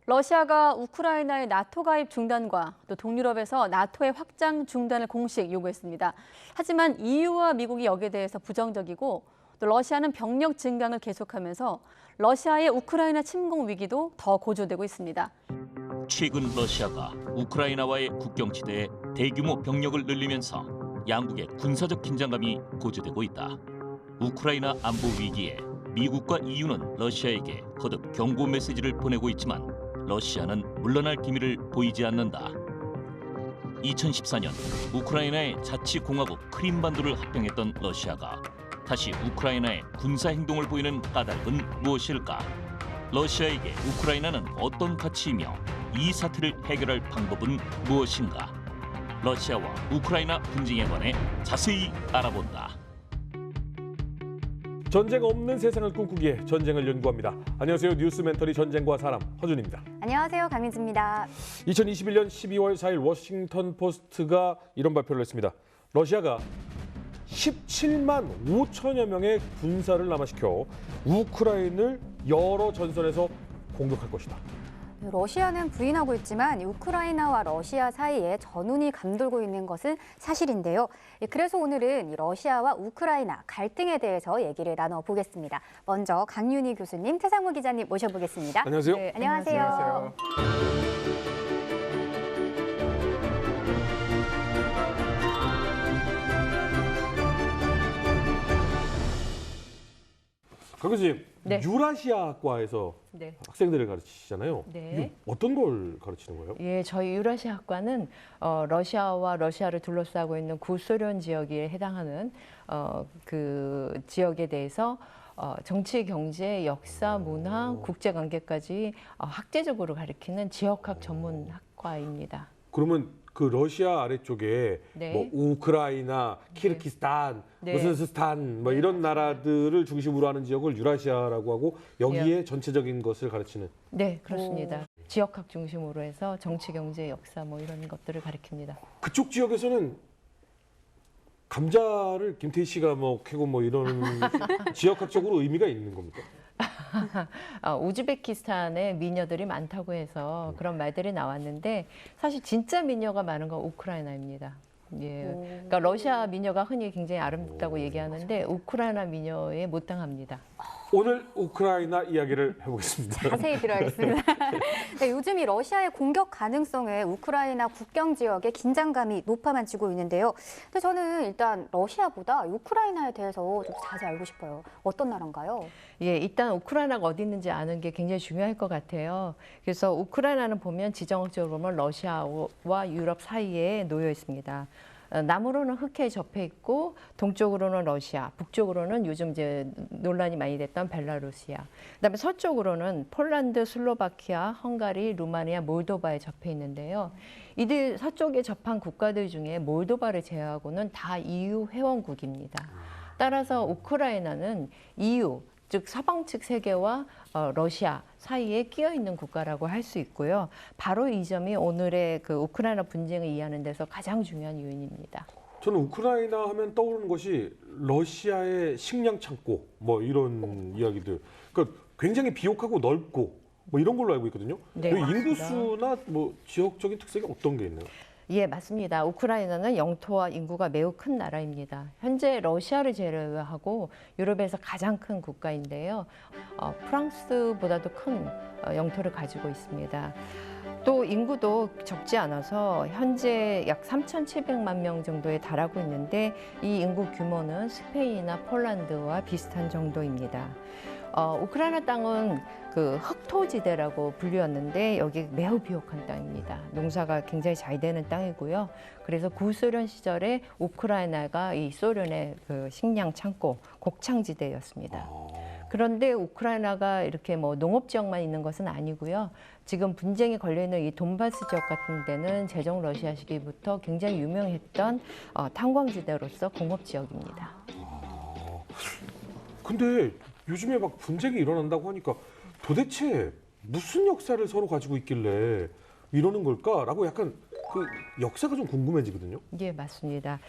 러시아가 우크라이나의 나토 가입 중단과 또 동유럽에서 나토의 확장 중단을 공식 요구했습니다. 하지만 EU와 미국이 여기에 대해서 부정적이고 또 러시아는 병력 증강을 계속하면서 러시아의 우크라이나 침공 위기도 더 고조되고 있습니다. 최근 러시아가 우크라이나와의 국경지대에 대규모 병력을 늘리면서 양국의 군사적 긴장감이 고조되고 있다. 우크라이나 안보 위기에 미국과 EU는 러시아에게 거듭 경고 메시지를 보내고 있지만 러시아는 물러날 기미를 보이지 않는다. 2014년 우크라이나의 자치공화국 크림반도를 합병했던 러시아가 다시 우크라이나에 군사 행동을 보이는 까닭은 무엇일까? 러시아에게 우크라이나는 어떤 가치이며 이 사태를 해결할 방법은 무엇인가? 러시아와 우크라이나 분쟁에 관해 자세히 알아본다. 전쟁 없는 세상을 꿈꾸기에 전쟁을 연구합니다. 안녕하세요. 뉴스 멘터리 전쟁과 사람 허준입니다. 안녕하세요. 강민지입니다. 2021년 12월 4일 워싱턴 포스트가 이런 발표를 했습니다. 러시아가 17만 5천여 명의 군사를 남하시켜 우크라이나를 여러 전선에서 공격할 것이다. 러시아는 부인하고 있지만 우크라이나와 러시아 사이에 전운이 감돌고 있는 것은 사실인데요. 그래서 오늘은 러시아와 우크라이나 갈등에 대해서 얘기를 나눠보겠습니다. 먼저 강윤희 교수님, 태상호 기자님 모셔보겠습니다. 안녕하세요. 네, 안녕하세요. 강 교수님, 네. 유라시아과에서 네. 학생들을 가르치시잖아요. 네. 이게 어떤 걸 가르치는 거예요? 예, 저희 유라시아학과는 러시아와 러시아를 둘러싸고 있는 구소련 지역에 해당하는 그 지역에 대해서 정치, 경제, 역사, 문화, 국제관계까지 학제적으로 가르치는 지역학 전문 학과입니다. 그러면 그 러시아 아래쪽에 네. 뭐 우크라이나, 키르기스탄, 네. 무슨 스탄 뭐 이런 나라들을 중심으로 하는 지역을 유라시아라고 하고 여기에 전체적인 것을 가르치는. 네, 그렇습니다. 지역학 중심으로 해서 정치, 경제, 역사 뭐 이런 것들을 가르칩니다. 그쪽 지역에서는 감자를 김태희 씨가 뭐 캐고 뭐 이런 지역학적으로 의미가 있는 겁니까? 우즈베키스탄에 미녀들이 많다고 해서 그런 말들이 나왔는데 사실 진짜 미녀가 많은 건 우크라이나입니다. 예, 그러니까 러시아 미녀가 흔히 굉장히 아름답다고 얘기하는데 우크라이나 미녀에 못 당합니다. 오늘 우크라이나 이야기를 해보겠습니다. 자세히 들어야겠습니다. 네, 요즘 이 러시아의 공격 가능성에 우크라이나 국경 지역의 긴장감이 높아만 지고 있는데요. 근데 저는 일단 러시아보다 우크라이나에 대해서 좀 자세히 알고 싶어요. 어떤 나라인가요? 예, 일단 우크라이나가 어디 있는지 아는 게 굉장히 중요할 것 같아요. 그래서 우크라이나는 보면 지정학적으로 보면 러시아와 유럽 사이에 놓여 있습니다. 남으로는 흑해에 접해 있고 동쪽으로는 러시아, 북쪽으로는 요즘 이제 논란이 많이 됐던 벨라루시아, 그다음에 서쪽으로는 폴란드, 슬로바키아, 헝가리, 루마니아, 몰도바에 접해 있는데요. 이들 서쪽에 접한 국가들 중에 몰도바를 제외하고는 다 EU 회원국입니다. 따라서 우크라이나는 EU, 즉 서방 측 세계와 러시아 사이에 끼어 있는 국가라고 할 수 있고요. 바로 이 점이 오늘의 그 우크라이나 분쟁을 이해하는 데서 가장 중요한 요인입니다. 저는 우크라이나 하면 떠오르는 것이 러시아의 식량 창고 뭐 이런 이야기들. 그러니까 굉장히 비옥하고 넓고 뭐 이런 걸로 알고 있거든요. 네, 여기 맞습니다. 인구수나 뭐 지역적인 특색이 어떤 게 있나요? 예, 맞습니다. 우크라이나는 영토와 인구가 매우 큰 나라입니다. 현재 러시아를 제외하고 유럽에서 가장 큰 국가인데요. 프랑스보다도 큰 영토를 가지고 있습니다. 또 인구도 적지 않아서 현재 약 3,700만 명 정도에 달하고 있는데 이 인구 규모는 스페인이나 폴란드와 비슷한 정도입니다. 우크라이나 땅은 그 흑토지대라고 불리웠는데 여기 매우 비옥한 땅입니다. 농사가 굉장히 잘 되는 땅이고요. 그래서 구소련 시절에 우크라이나가 이 소련의 그 식량 창고, 곡창지대였습니다. 그런데 우크라이나가 이렇게 뭐 농업 지역만 있는 것은 아니고요. 지금 분쟁이 걸려 있는 이 돈바스 지역 같은 데는 제정 러시아 시기부터 굉장히 유명했던 탄광지대로서 공업 지역입니다. 근데 요즘에 막 분쟁이 일어난다고 하니까 도대체 무슨 역사를 서로 가지고 있길래 이러는 걸까라고 약간 그 역사가 좀 궁금해지거든요. 예, 맞습니다.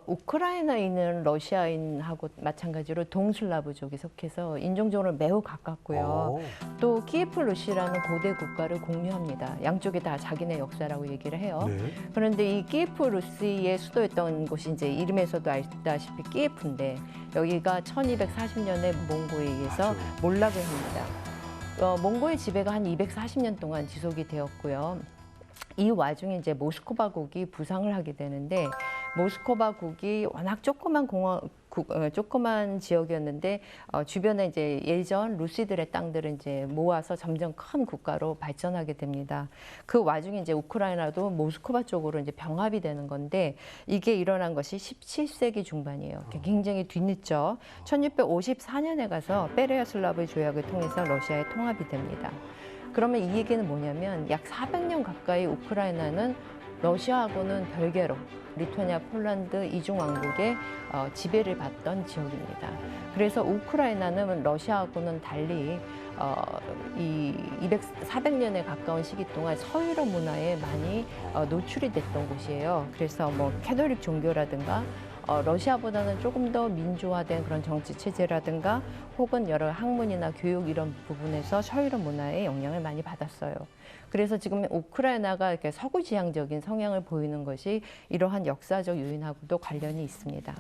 우크라이나에 있는 러시아인하고 마찬가지로 동슬라브족이 속해서 인종적으로 매우 가깝고요. 또 키예프 루시라는 고대 국가를 공유합니다. 양쪽이 다 자기네 역사라고 얘기를 해요. 네. 그런데 이 키예프 루시의 수도였던 곳이 이제 이름에서도 알다시피 키예프인데 여기가 1240년에 몽고에 의해서 맞아요. 몰락을 합니다. 몽고의 지배가 한 240년 동안 지속이 되었고요. 이 와중에 이제 모스크바국이 부상을 하게 되는데 모스크바국이 워낙 조그만 지역이었는데 주변에 이제 예전 루시들의 땅들을 이제 모아서 점점 큰 국가로 발전하게 됩니다. 그 와중에 이제 우크라이나도 모스크바 쪽으로 이제 병합이 되는 건데 이게 일어난 것이 17세기 중반이에요. 굉장히 뒤늦죠. 1654년에 가서 베레야슬라브 조약을 통해서 러시아에 통합이 됩니다. 그러면 이 얘기는 뭐냐면 약 400년 가까이 우크라이나는 러시아하고는 별개로 리투아니아, 폴란드 이중 왕국의 지배를 받던 지역입니다. 그래서 우크라이나는 러시아하고는 달리 이 400년에 가까운 시기 동안 서유럽 문화에 많이 노출이 됐던 곳이에요. 그래서 뭐 캐톨릭 종교라든가 러시아보다는 조금 더 민주화된 그런 정치 체제라든가 혹은 여러 학문이나 교육 이런 부분에서 서유럽 문화의 영향을 많이 받았어요. 그래서 지금 우크라이나가 이렇게 서구 지향적인 성향을 보이는 것이 이러한 역사적 요인하고도 관련이 있습니다.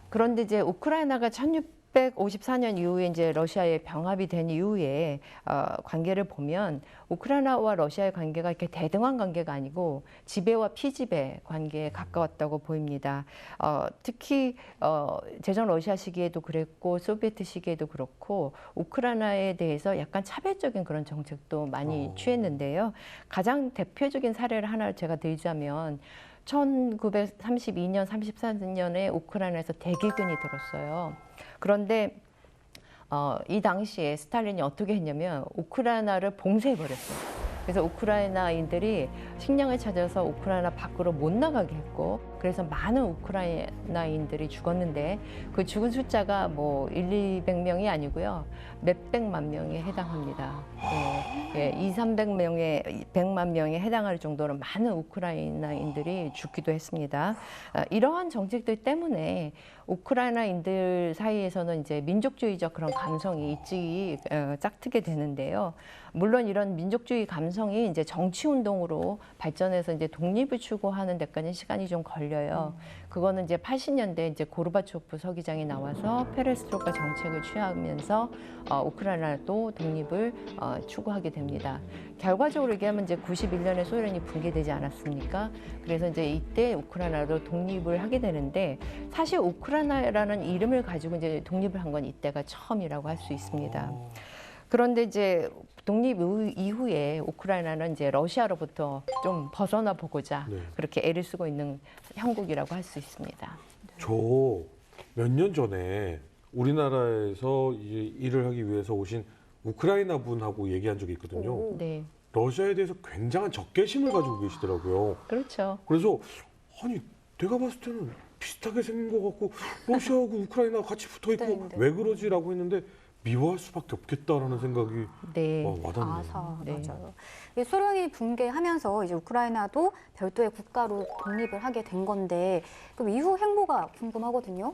그런데 이제 우크라이나가 1654년 이후에 이제 러시아에 병합이 된 이후에 관계를 보면 우크라이나와 러시아의 관계가 이렇게 대등한 관계가 아니고 지배와 피지배 관계에 가까웠다고 보입니다. 특히 제전 러시아 시기에도 그랬고 소비에트 시기에도 그렇고 우크라이나에 대해서 약간 차별적인 그런 정책도 많이 취했는데요. 가장 대표적인 사례를 하나 제가 들자면 1932년, 33년에 우크라이나에서 대기근이 들었어요. 그런데 이 당시에 스탈린이 어떻게 했냐면 우크라이나를 봉쇄해버렸어요. 그래서 우크라이나인들이 식량을 찾아서 우크라이나 밖으로 못 나가게 했고 그래서 많은 우크라이나인들이 죽었는데 그 죽은 숫자가 뭐 200명이 아니고요. 몇백만 명에 해당합니다. 예, 200~300명에 100만 명에 해당할 정도로 많은 우크라이나인들이 죽기도 했습니다. 이러한 정책들 때문에 우크라이나인들 사이에서는 이제 민족주의적 그런 감성이 일찍이 짝트게 되는데요. 물론 이런 민족주의 감성이 이제 정치 운동으로 발전해서 이제 독립을 추구하는 데까지 시간이 좀 걸려요. 그거는 이제 80년대 이제 고르바초프 서기장이 나와서 페레스트로카 정책을 취하면서 우크라이나도 독립을 추구하게 됩니다. 결과적으로 얘기하면 이제 91년에 소련이 붕괴되지 않았습니까? 그래서 이제 이때 우크라이나도 독립을 하게 되는데 사실 우크라이나라는 이름을 가지고 이제 독립을 한 건 이때가 처음이라고 할 수 있습니다. 그런데 이제 독립 이후에 우크라이나는 이제 러시아로부터 좀 벗어나 보고자 그렇게 애를 쓰고 있는 형국이라고 할 수 있습니다. 저 몇 년 전에 우리나라에서 이제 일을 하기 위해서 오신 우크라이나 분하고 얘기한 적이 있거든요. 네, 러시아에 대해서 굉장한 적개심을 가지고 계시더라고요. 그렇죠. 그래서 아니 내가 봤을 때는 비슷하게 생긴 것 같고 러시아하고 우크라이나 같이 붙어 있고 왜 그러지라고 했는데 미워할 수밖에 없겠다라는 생각이 네. 와닿네요. 네. 맞아요. 이 소련이 붕괴하면서 이제 우크라이나도 별도의 국가로 독립을 하게 된 건데 그럼 이후 행보가 궁금하거든요.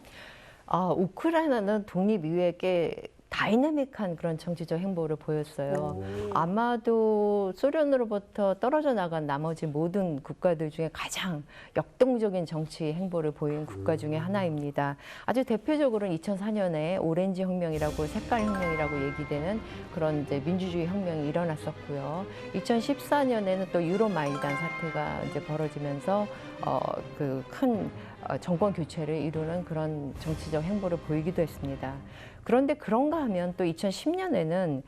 우크라이나는 독립 이후에 꽤 다이내믹한 그런 정치적 행보를 보였어요. 아마도 소련으로부터 떨어져 나간 나머지 모든 국가들 중에 가장 역동적인 정치 행보를 보인 국가 중에 하나입니다. 아주 대표적으로는 2004년에 오렌지 혁명이라고 색깔 혁명이라고 얘기되는 그런 이제 민주주의 혁명이 일어났었고요. 2014년에는 또 유로마이단 사태가 이제 벌어지면서 그 큰 정권 교체를 이루는 그런 정치적 행보를 보이기도 했습니다. 그런데 그런가 하면 또 2010년에는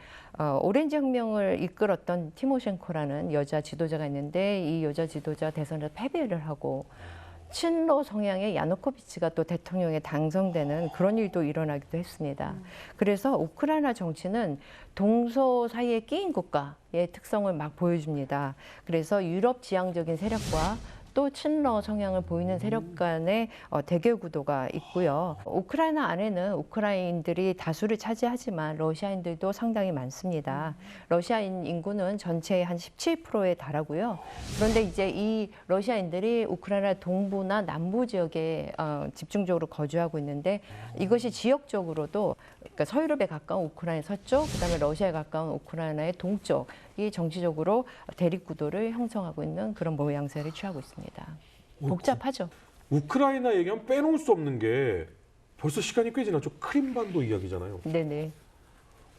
오렌지 혁명을 이끌었던 티모셴코라는 여자 지도자가 있는데 이 여자 지도자 대선에서 패배를 하고 친러 성향의 야누코비치가 또 대통령에 당선되는 그런 일도 일어나기도 했습니다. 그래서 우크라이나 정치는 동서 사이에 끼인 국가의 특성을 막 보여줍니다. 그래서 유럽 지향적인 세력과 또 친러 성향을 보이는 세력 간의 대결 구도가 있고요. 우크라이나 안에는 우크라인들이 다수를 차지하지만 러시아인들도 상당히 많습니다. 러시아인 인구는 전체의 한 17%에 달하고요. 그런데 이제 이 러시아인들이 우크라이나 동부나 남부 지역에 집중적으로 거주하고 있는데 이것이 지역적으로도 그러니까 서유럽에 가까운 우크라이나 서쪽, 그다음에 러시아에 가까운 우크라이나의 동쪽이 정치적으로 대립 구도를 형성하고 있는 그런 모양새를 취하고 있습니다. 복잡하죠. 우크라이나 얘기하면 빼놓을 수 없는 게 벌써 시간이 꽤 지났죠. 크림반도 이야기잖아요. 네네.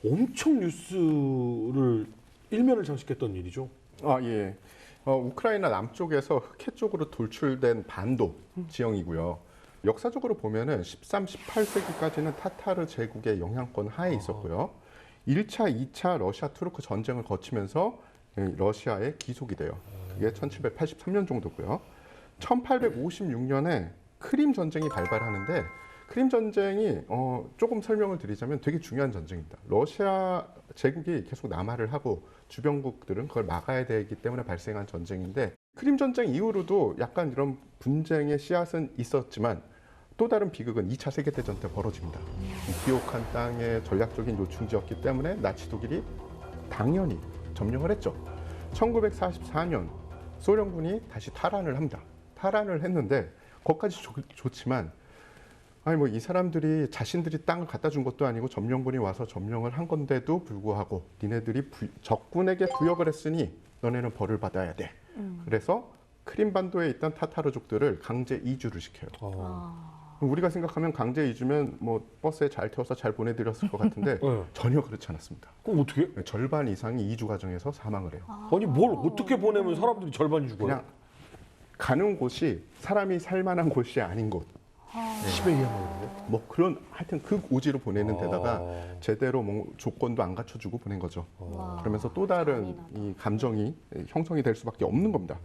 엄청 뉴스를 일면을 장식했던 일이죠. 예. 우크라이나 남쪽에서 흑해 쪽으로 돌출된 반도 지형이고요. 역사적으로 보면은 13, 18세기까지는 타타르 제국의 영향권 하에 있었고요. 1차, 2차 러시아 투르크 전쟁을 거치면서 러시아에 기속이 돼요. 그게 1783년 정도고요. 1856년에 크림 전쟁이 발발하는데 크림 전쟁이 조금 설명을 드리자면 되게 중요한 전쟁입니다. 러시아 제국이 계속 남하를 하고 주변국들은 그걸 막아야 되기 때문에 발생한 전쟁인데 크림 전쟁 이후로도 약간 이런 분쟁의 씨앗은 있었지만 또 다른 비극은 2차 세계대전 때 벌어집니다. 이 기옥한 땅의 전략적인 요충지였기 때문에 나치 독일이 당연히 점령을 했죠. 1944년 소련군이 다시 탈환을 합니다. 탈환을 했는데 거기까지 좋지만 아니 뭐 이 사람들이 자신들이 땅을 갖다 준 것도 아니고 점령군이 와서 점령을 한 건데도 불구하고 니네들이 적군에게 부역을 했으니 너네는 벌을 받아야 돼. 그래서 크림반도에 있던 타타르족들을 강제 이주를 시켜요. 우리가 생각하면 강제 이주면 뭐 버스에 잘 태워서 잘 보내드렸을 것 같은데 네. 전혀 그렇지 않았습니다. 그럼 어떻게? 절반 이상이 이주 과정에서 사망을 해요. 아니 뭘 어떻게 보내면 사람들이 절반이 죽어요? 그냥 가는 곳이 사람이 살 만한 곳이 아닌 곳. 시베리아인데. 뭐 그런 하여튼 그 오지로 보내는 데다가 제대로 뭐 조건도 안 갖춰주고 보낸 거죠. 그러면서 또 다른 이 감정이 형성이 될 수밖에 없는 겁니다.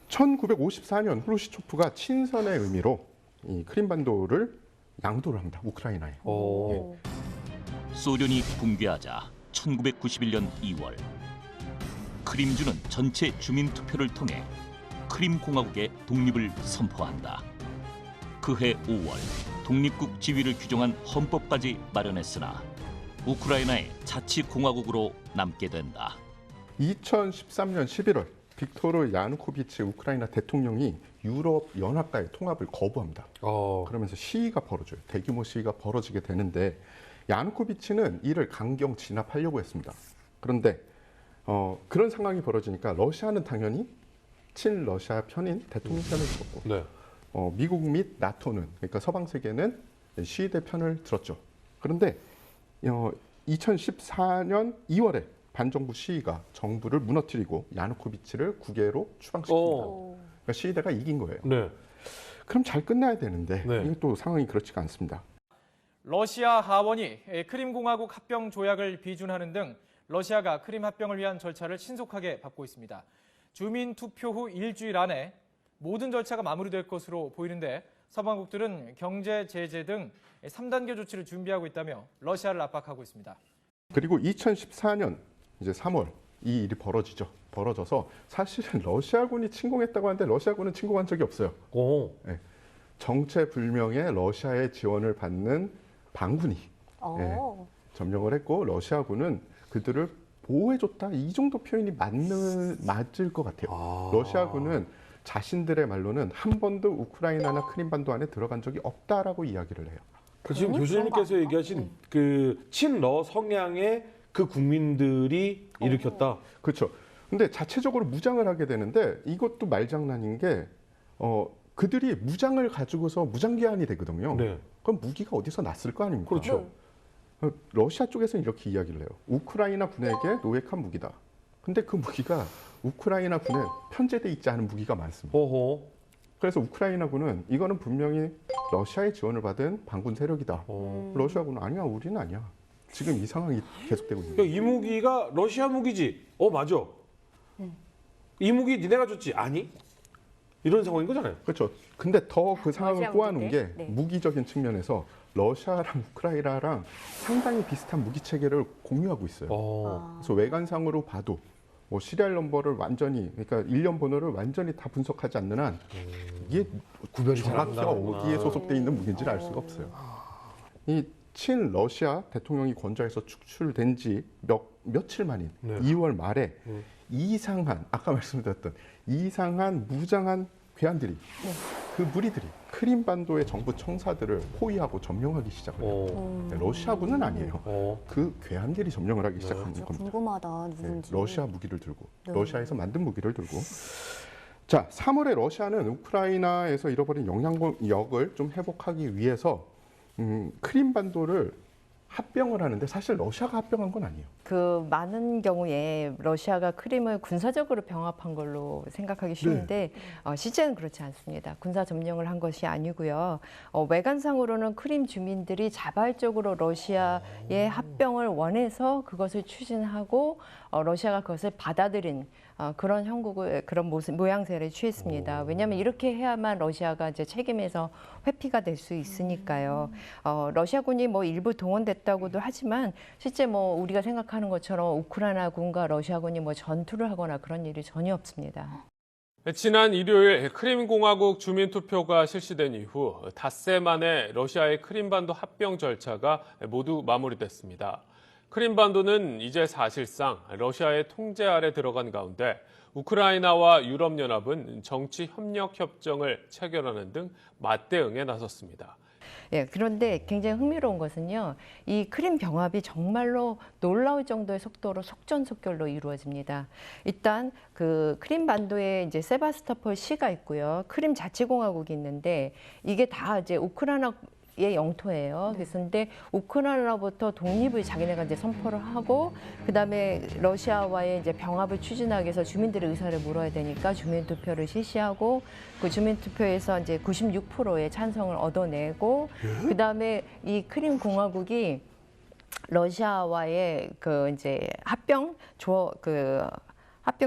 1954년 후르시초프가 친선의 의미로 이 크림반도를 양도를 합니다. 우크라이나에. 소련이 붕괴하자 1991년 2월 크림주는 전체 주민 투표를 통해 크림 공화국의 독립을 선포한다. 그해 5월 독립국 지위를 규정한 헌법까지 마련했으나 우크라이나의 자치공화국으로 남게 된다. 2013년 11월 빅토르 야누코비치 우크라이나 대통령이 유럽 연합과의 통합을 거부합니다. 그러면서 시위가 벌어져요. 대규모 시위가 벌어지게 되는데 야누코비치는 이를 강경 진압하려고 했습니다. 그런데 그런 상황이 벌어지니까 러시아는 당연히 친러시아 편인 대통령 편을 들었고 네. 미국 및 나토는 그러니까 서방 세계는 시위대 편을 들었죠. 그런데 2014년 2월에 반정부 시위가 정부를 무너뜨리고 야누코비치를 국외로 추방시킵니다. 그러니까 시위대가 이긴 거예요. 네. 그럼 잘 끝나야 되는데 네. 이게 또 상황이 그렇지가 않습니다. 러시아 하원이 크림공화국 합병 조약을 비준하는 등 러시아가 크림 합병을 위한 절차를 신속하게 밟고 있습니다. 주민 투표 후 일주일 안에 모든 절차가 마무리될 것으로 보이는데 서방국들은 경제 제재 등 3단계 조치를 준비하고 있다며 러시아를 압박하고 있습니다. 그리고 2014년 이제 3월 이 일이 벌어져서 사실은 러시아군이 침공했다고 하는데 러시아군은 침공한 적이 없어요. 네. 정체불명의 러시아의 지원을 받는 반군이 점령을 했고 러시아군은 그들을 보호해줬다 이 정도 표현이 맞을 것 같아요. 러시아군은 자신들의 말로는 한 번도 우크라이나나 크림반도 안에 들어간 적이 없다라고 이야기를 해요. 지금 교수님께서 얘기하신 그 친러 성향의 그 국민들이 일으켰다. 그렇죠. 근데 자체적으로 무장을 하게 되는데 이것도 말장난인 게 그들이 무장을 가지고서 무장기한이 되거든요. 네. 그럼 무기가 어디서 났을 거 아닙니까? 그렇죠. 러시아 쪽에서는 이렇게 이야기를 해요. 우크라이나 군에게 노획한 무기다. 근데 그 무기가 우크라이나 군에 편제돼 있지 않은 무기가 많습니다. 그래서 우크라이나 군은 이거는 분명히 러시아의 지원을 받은 반군 세력이다. 러시아군은 아니야, 우리는 아니야. 지금 이 상황이 계속되고 있는 거예요. 그러니까 이 무기가 러시아 무기지. 맞아. 이 무기 니네가 줬지. 아니? 이런 상황인 거잖아요. 그렇죠. 근데 더 그 상황을 러시아 꼬아놓은 게 무기들? 네. 무기적인 측면에서 러시아랑 우크라이나랑 상당히 비슷한 무기 체계를 공유하고 있어요. 그래서 외관상으로 봐도 뭐 시리얼 넘버를 완전히 그러니까 일련 번호를 완전히 다 분석하지 않는 한 이게 구별이 잘 안 정확히가 나는구나. 어디에 소속돼 있는 무기인지를 알 수가 없어요. 이 친러시아 대통령이 권좌에서 축출된 지 며칠 만인 네. 2월 말에 이상한 아까 말씀드렸던 이상한 무장한 괴한들이 그 무리들이 크림반도의 정부 청사들을 포위하고 점령하기 시작을 해요. 러시아군은 아니에요. 그 괴한들이 점령을 하기 시작하는 진짜 겁니다. 궁금하다. 네, 누군지. 러시아 무기를 들고 네. 러시아에서 만든 무기를 들고 자 3월에 러시아는 우크라이나에서 잃어버린 영향력을 좀 회복하기 위해서 크림반도를 합병을 하는데 사실 러시아가 합병한 건 아니에요. 그 많은 경우에 러시아가 크림을 군사적으로 병합한 걸로 생각하기 쉬운데 실제는 그렇지 않습니다. 군사 점령을 한 것이 아니고요. 외관상으로는 크림 주민들이 자발적으로 러시아의 합병을 원해서 그것을 추진하고 러시아가 그것을 받아들인 그런 형국을 그런 모양새를 취했습니다. 왜냐하면 이렇게 해야만 러시아가 이제 책임에서 회피가 될 수 있으니까요. 러시아군이 뭐 일부 동원됐다고도 하지만 실제 뭐 우리가 생각하는 것처럼 우크라이나군과 러시아군이 뭐 전투를 하거나 그런 일이 전혀 없습니다. 지난 일요일 크림공화국 주민투표가 실시된 이후 닷새 만에 러시아의 크림반도 합병 절차가 모두 마무리됐습니다. 크림반도는 이제 사실상 러시아의 통제 아래 들어간 가운데 우크라이나와 유럽연합은 정치 협력 협정을 체결하는 등 맞대응에 나섰습니다. 예, 그런데 굉장히 흥미로운 것은요, 이 크림 병합이 정말로 놀라울 정도의 속도로 속전속결로 이루어집니다. 일단 그 크림 반도에 이제 세바스토폴 시가 있고요, 크림 자치공화국이 있는데 이게 다 이제 우크라이나의 영토예요. 그런데 우크라이나로부터 독립을 자기네가 이제 선포를 하고, 그 다음에 러시아와의 이제 병합을 추진하기 위해서 주민들의 의사를 물어야 되니까 주민 투표를 실시하고, 그 주민 투표에서 이제 96%의 찬성을 얻어내고, 그 다음에 이 크림 공화국이 러시아와의 그 이제 합병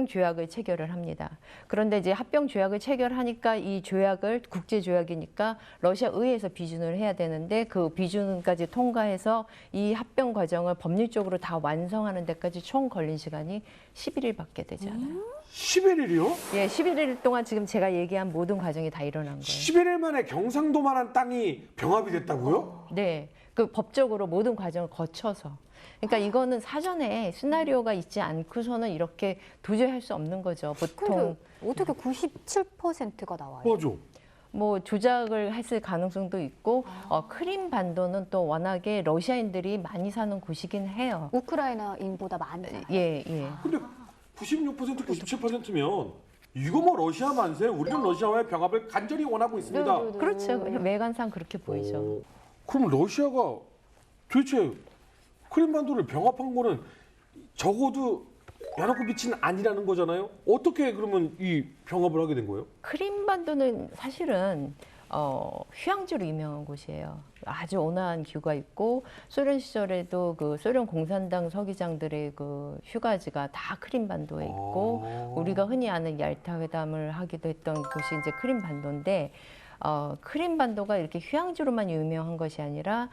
조약을 체결을 합니다. 그런데 이제 합병 조약을 체결하니까 이 조약을 국제 조약이니까 러시아 의회에서 비준을 해야 되는데 그 비준까지 통과해서 이 합병 과정을 법률적으로 다 완성하는 데까지 총 걸린 시간이 11일밖에 되지 않아요. 11일이요? 예, 11일 동안 지금 제가 얘기한 모든 과정이 다 일어난 거예요. 11일 만에 경상도만한 땅이 병합이 됐다고요? 네, 그 법적으로 모든 과정을 거쳐서. 그러니까 이거는 사전에 시나리오가 있지 않고서는 이렇게 도저히 할 수 없는 거죠. 보통 근데 어떻게 97%가 나와요? 맞아. 뭐 조작을 했을 가능성도 있고 크림 반도는 또 워낙에 러시아인들이 많이 사는 곳이긴 해요. 우크라이나인보다 많잖아요. 예, 예. 근데 96%, 97%면 이거 뭐 러시아 만세? 우리는 러시아와의 병합을 간절히 원하고 있습니다. 그렇죠. 외관상 그렇게 보이죠. 그럼 러시아가 도대체 크림반도를 병합한 거는 적어도 연합국 빛은 아니라는 거잖아요. 어떻게 그러면 이 병합을 하게 된 거예요? 크림 반도는 사실은 휴양지로 유명한 곳이에요. 아주 온화한 뷰가 있고 소련 시절에도 그 소련 공산당 서기장들의 그 휴가지가 다 크림 반도에 있고 우리가 흔히 아는 얄타 회담을 하기도 했던 곳이 이제 크림 반도인데 크림 반도가 이렇게 휴양지로만 유명한 것이 아니라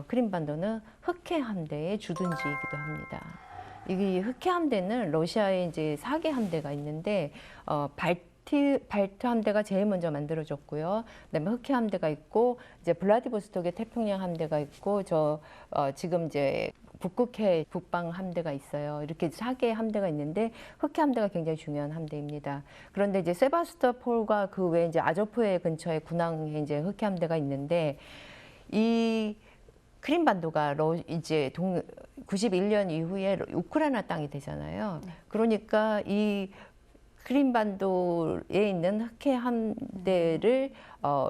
크림 반도는 흑해 함대의 주둔지이기도 합니다. 이 흑해 함대는 러시아에 이제 4개 함대가 있는데 발트 함대가 제일 먼저 만들어졌고요. 그다음에 흑해 함대가 있고 이제 블라디보스톡의 태평양 함대가 있고 지금 이제 북극해 북방 함대가 있어요. 이렇게 4개의 함대가 있는데 흑해 함대가 굉장히 중요한 함대입니다. 그런데 이제 세바스토폴과 그 외에 이제 아조프해 근처에 군항에 이제 흑해 함대가 있는데 이 크림 반도가 이제 91년 이후에 우크라이나 땅이 되잖아요. 그러니까 이 크림 반도에 있는 흑해 함대를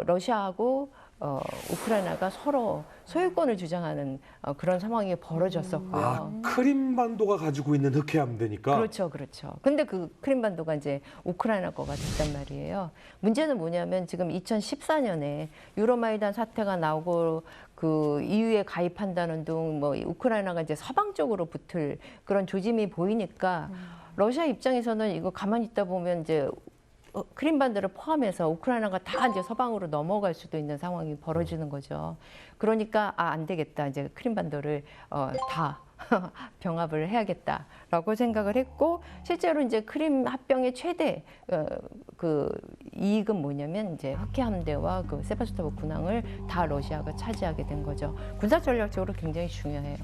러시아하고 우크라이나가 서로 소유권을 주장하는 그런 상황이 벌어졌었고요. 크림반도가 가지고 있는 흑해 함대니까. 그렇죠, 그렇죠. 근데 그 크림반도가 이제 우크라이나 거가 됐단 말이에요. 문제는 뭐냐면 지금 2014년에 유로마이단 사태가 나오고 그 EU에 가입한다는 등 뭐 우크라이나가 이제 서방 쪽으로 붙을 그런 조짐이 보이니까 러시아 입장에서는 이거 가만히 있다 보면 이제 크림반도를 포함해서 우크라이나가 다 이제 서방으로 넘어갈 수도 있는 상황이 벌어지는 거죠. 그러니까 안 되겠다. 이제 크림반도를 다 병합을 해야겠다라고 생각을 했고 실제로 이제 크림 합병의 최대 그 이익은 뭐냐면 이제 흑해 함대와 그 세바스토포 군항을 다 러시아가 차지하게 된 거죠. 군사 전략적으로 굉장히 중요해요.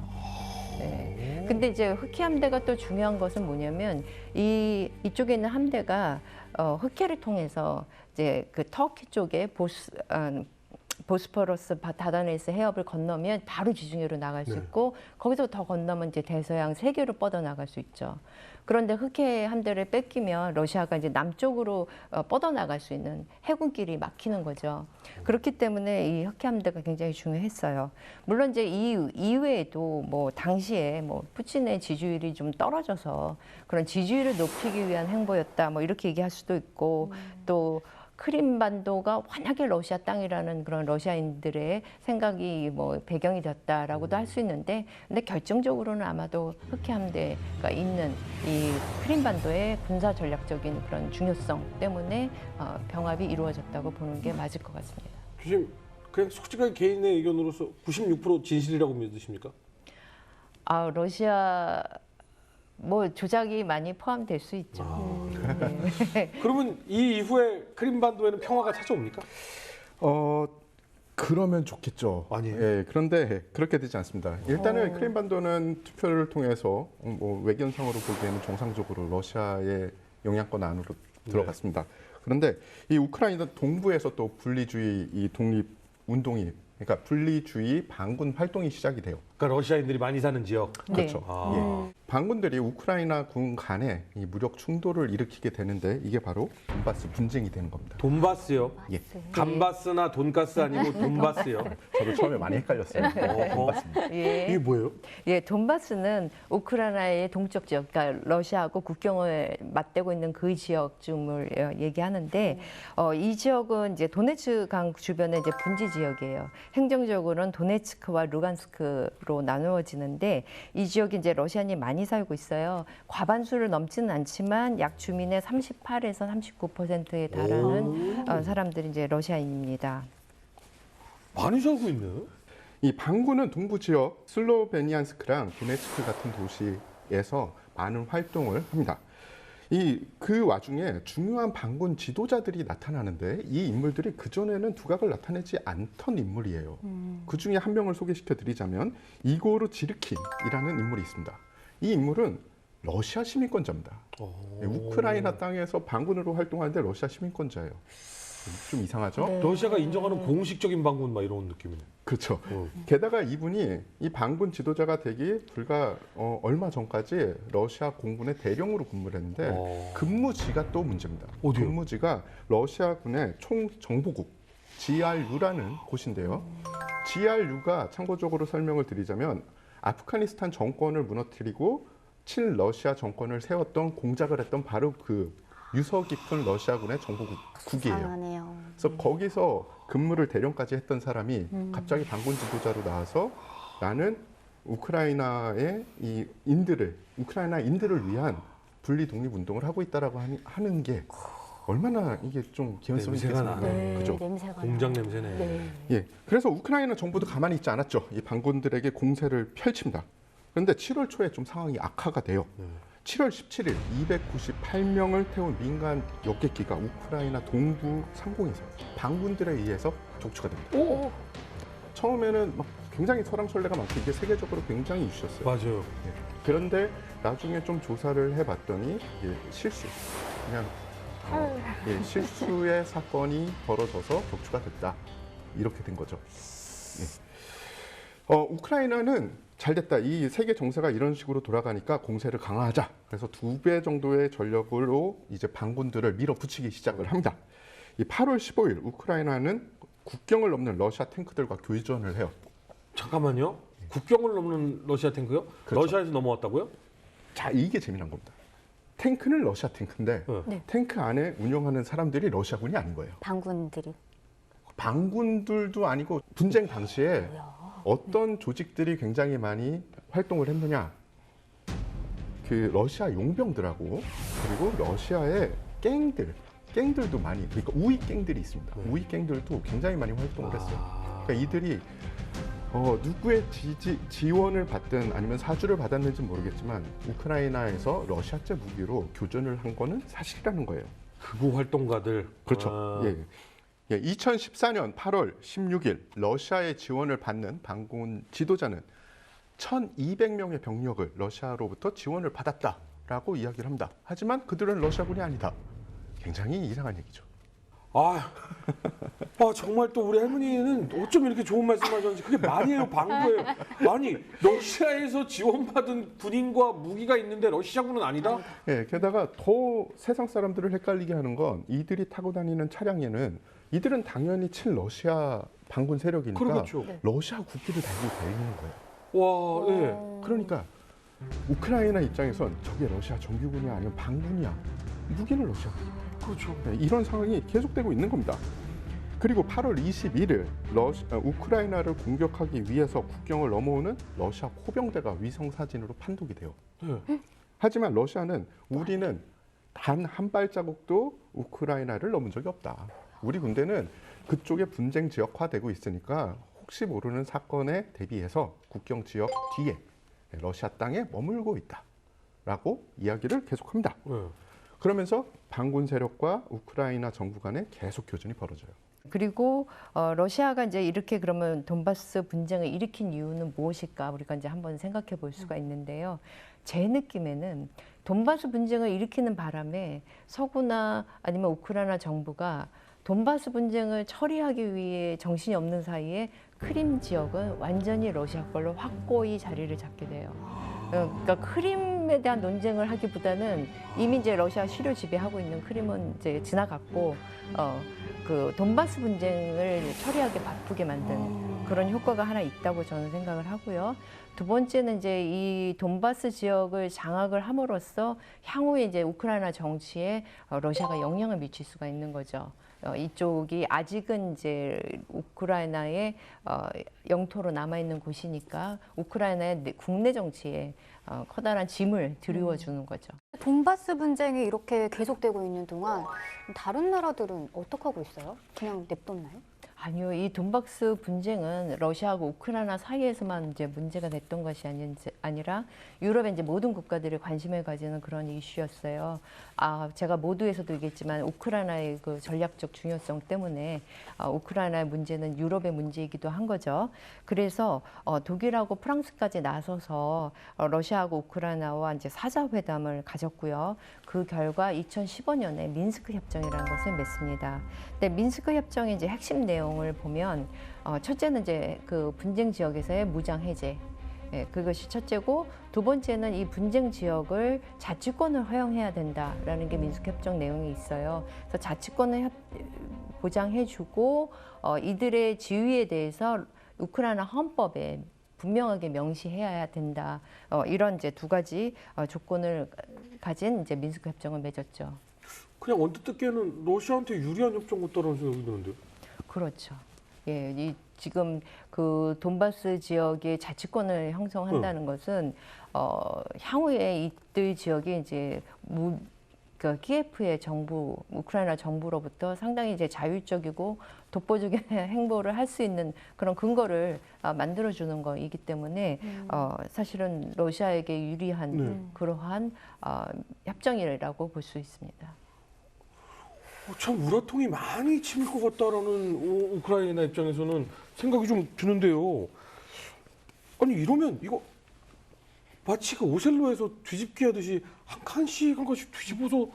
네. 근데 이제 흑해 함대가 또 중요한 것은 뭐냐면 이쪽에 있는 함대가 흑해를 통해서 이제 그 터키 쪽에 보스포러스 다다네스 해협을 건너면 바로 지중해로 나갈 수 있고 거기서 더 건너면 이제 대서양 세계로 뻗어 나갈 수 있죠. 그런데 흑해 함대를 뺏기면 러시아가 이제 남쪽으로 뻗어 나갈 수 있는 해군길이 막히는 거죠. 그렇기 때문에 이 흑해 함대가 굉장히 중요했어요. 물론 이제 이외에도 뭐 당시에 뭐 푸틴의 지지율이 좀 떨어져서 그런 지지율을 높이기 위한 행보였다. 뭐 이렇게 얘기할 수도 있고 또 크림반도가 워낙에 러시아 땅이라는 그런 러시아인들의 생각이 뭐 배경이 됐다라고도 할 수 있는데, 근데 결정적으로는 아마도 흑해 함대가 있는 이 크림반도의 군사 전략적인 그런 중요성 때문에 병합이 이루어졌다고 보는 게 맞을 것 같습니다. 교수님, 그냥 솔직하게 개인의 의견으로서 96% 진실이라고 믿으십니까? 러시아 뭐 조작이 많이 포함될 수 있죠. 네. 그러면 이 이후에 크림반도에는 평화가 찾아옵니까? 그러면 좋겠죠. 아니에요? 예, 그런데 그렇게 되지 않습니다. 일단은 크림반도는 투표를 통해서 뭐 외견상으로 보기에는 정상적으로 러시아의 영향권 안으로 들어갔습니다. 그런데 이 우크라이나 동부에서 또 분리주의 이 독립 운동이, 그러니까 분리주의 반군 활동이 시작이 돼요. 그러니까 러시아인들이 많이 사는 지역. 그렇죠. 아. 예. 반군들이 우크라이나 군 간에 이 무력 충돌을 일으키게 되는데 이게 바로 돈바스 분쟁이 되는 겁니다. 돈바스요? 예. 감바스나 돈가스 아니고 돈바스요? 저도 처음에 많이 헷갈렸어요. 돈바스입니다. 예. 이게 뭐예요? 예, 돈바스는 우크라이나의 동쪽 지역, 그러니까 러시아하고 국경을 맞대고 있는 그 지역쯤을 얘기하는데, 이 지역은 이제 도네츠 강 주변의 이제 분지 지역이에요. 행정적으로는 도네츠크와 루간스크로 나누어지는데, 이 지역이 이제 러시아인이 많이 살고 있어요. 과반수를 넘지는 않지만 약 주민의 38에서 39%에 달하는 사람들이 이제 러시아인입니다. 많이 살고 있네. 이 반군은 동부 지역 슬로베니안스크랑 도네츠크 같은 도시에서 많은 활동을 합니다. 그 와중에 중요한 반군 지도자들이 나타나는데, 이 인물들이 그전에는 두각을 나타내지 않던 인물이에요. 그 중에 한 명을 소개시켜 드리자면 이고르 지르킨이라는 인물이 있습니다. 이 인물은 러시아 시민권자입니다. 우크라이나 땅에서 반군으로 활동하는데 러시아 시민권자예요. 좀 이상하죠? 네. 러시아가 인정하는 공식적인 반군 막 이런 느낌이네. 그렇죠. 게다가 이분이 이 반군 지도자가 되기 불과 얼마 전까지 러시아 공군의 대령으로 근무를 했는데 근무지가 또 문제입니다. 어디요? 근무지가 러시아군의 총정보국 GRU라는 곳인데요. GRU가 참고적으로 설명을 드리자면 아프가니스탄 정권을 무너뜨리고 친러시아 정권을 세웠던 공작을 했던 바로 그 유서 깊은 러시아군의 정보국이에요. 이상하네요. 그래서 거기서 근무를 대령까지 했던 사람이 갑자기 반군 지도자로 나와서 나는 우크라이나의 우크라이나 인들을 위한 분리 독립 운동을 하고 있다라고 하는 게 얼마나 이게 좀 기원성이 냄새가 있겠습니까? 나네. 그죠? 냄새가 공장 나요. 냄새네. 네. 예. 그래서 우크라이나 정부도 가만히 있지 않았죠. 이 반군들에게 공세를 펼칩니다. 그런데 7월 초에 좀 상황이 악화가 돼요. 7월 17일 298명을 태운 민간 역객기가 우크라이나 동부 상공에서 반군들에 의해서 격추가 됩니다. 처음에는 막 굉장히 설왕설래가 많고 이게 세계적으로 굉장히 이슈였어요. 맞아요. 예. 그런데 나중에 좀 조사를 해봤더니 이게 실수, 그냥 실수의 사건이 벌어져서 격추가 됐다. 이렇게 된 거죠. 예. 우크라이나는 잘 됐다. 이 세계 정세가 이런 식으로 돌아가니까 공세를 강화하자. 그래서 2배 정도의 전력으로 이제 반군들을 밀어붙이기 시작을 합니다. 이 8월 15일 우크라이나는 국경을 넘는 러시아 탱크들과 교전을 해요. 잠깐만요. 국경을 넘는 러시아 탱크요? 그렇죠. 러시아에서 넘어왔다고요? 자, 이게 재미난 겁니다. 탱크는 러시아 탱크인데 네. 탱크 안에 운영하는 사람들이 러시아군이 아닌 거예요. 반군들이. 반군들도 아니고 분쟁 당시에 어떤 조직들이 굉장히 많이 활동을 했느냐. 그 러시아 용병들하고 그리고 러시아의 갱들도 많이, 그러니까 우익 갱들이 있습니다. 우익 갱들도 굉장히 많이 활동을 했어요. 그러니까 이들이 누구의 지원을 받든 아니면 사주를 받았는지 모르겠지만 우크라이나에서 러시아제 무기로 교전을 한 거는 사실이라는 거예요. 극우 활동가들. 그렇죠. 아. 예, 2014년 8월 16일 러시아의 지원을 받는 반군 지도자는 1,200명의 병력을 러시아로부터 지원을 받았다라고 이야기를 합니다. 하지만 그들은 러시아군이 아니다. 굉장히 이상한 얘기죠. 정말 또 우리 할머니는 어쩜 이렇게 좋은 말씀하셨는지 그게 말이에요, 방구예요. 아니 러시아에서 지원받은 군인과 무기가 있는데 러시아군은 아니다? 예, 게다가 더 세상 사람들을 헷갈리게 하는 건 이들이 타고 다니는 차량에는 이들은 당연히 친러시아 반군 세력이니까 그렇죠. 러시아 국기를 달고 다니는 거예요. 와, 예. 그러니까 우크라이나 입장에선 저게 러시아 정규군이 아니면 반군이야. 무기는 러시아군이에요. 그렇죠. 네, 이런 상황이 계속되고 있는 겁니다. 그리고 8월 21일 우크라이나를 공격하기 위해서 국경을 넘어오는 러시아 포병대가 위성 사진으로 판독이 돼요. 네. 하지만 러시아는 우리는 단 한 발자국도 우크라이나를 넘은 적이 없다. 우리 군대는 그쪽에 분쟁 지역화되고 있으니까 혹시 모르는 사건에 대비해서 국경 지역 뒤에 러시아 땅에 머물고 있다라고 이야기를 계속합니다. 네. 그러면서 반군 세력과 우크라이나 정부 간에 계속 교전이 벌어져요. 그리고 러시아가 이제 이렇게 그러면 돈바스 분쟁을 일으킨 이유는 무엇일까 우리가 이제 한번 생각해 볼 수가 있는데요. 제 느낌에는 돈바스 분쟁을 일으키는 바람에 서구나 아니면 우크라이나 정부가 돈바스 분쟁을 처리하기 위해 정신이 없는 사이에 크림 지역은 완전히 러시아 걸로 확고히 자리를 잡게 돼요. 그러니까 크림에 대한 논쟁을 하기보다는 이미 이제 러시아 시료 지배하고 있는 크림은 이제 지나갔고 그 돈바스 분쟁을 처리하게 바쁘게 만든 그런 효과가 하나 있다고 저는 생각을 하고요. 두 번째는 이제 이 돈바스 지역을 장악을 함으로써 향후에 이제 우크라이나 정치에 러시아가 영향을 미칠 수가 있는 거죠. 이쪽이 아직은 이제 우크라이나의 영토로 남아있는 곳이니까 우크라이나의 국내 정치에 커다란 짐을 드리워주는 거죠. 돈바스 분쟁이 이렇게 계속되고 있는 동안 다른 나라들은 어떻게 하고 있어요? 그냥 냅뒀나요? 아니요, 이 돈바스 분쟁은 러시아하고 우크라이나 사이에서만 이제 문제가 됐던 것이 아니라 유럽의 이제 모든 국가들이 관심을 가지는 그런 이슈였어요. 제가 모두에서도 얘기했지만 우크라이나의 그 전략적 중요성 때문에 우크라이나의 문제는 유럽의 문제이기도 한 거죠. 그래서 독일하고 프랑스까지 나서서 러시아하고 우크라이나와 이제 사자회담을 가졌고요. 그 결과 2015년에 민스크 협정이라는 것을 맺습니다. 근데 민스크 협정의 이제 핵심 내용을 보면 첫째는 이제 그 분쟁 지역에서의 무장 해제. 그것이 첫째고 두 번째는 이 분쟁 지역을 자치권을 허용해야 된다라는 게 민스크 협정 내용이 있어요. 그래서 자치권을 보장해주고 이들의 지위에 대해서 우크라이나 헌법에 분명하게 명시해야 된다. 이런 이제 두 가지 조건을 가진 이제 민스크 협정을 맺었죠. 그냥 언뜻 듣기에는 러시아한테 유리한 협정 같다는 생각이 드는데요. 그렇죠. 예, 이 지금 그 돈바스 지역의 자치권을 형성한다는 것은 향후에 이들 지역이 이제 그 키예프의 정부, 우크라이나 정부로부터 상당히 이제 자율적이고 독보적인 행보를 할 수 있는 그런 근거를 만들어주는 거이기 때문에 사실은 러시아에게 유리한 그러한 협정이라고 볼 수 있습니다. 참 우라통이 많이 치밀 것 같다라는 우크라이나 입장에서는 생각이 좀 드는데요. 아니 이러면 이거 마치 그 오셀로에서 뒤집기 하듯이 한 칸씩 한 칸씩 뒤집어서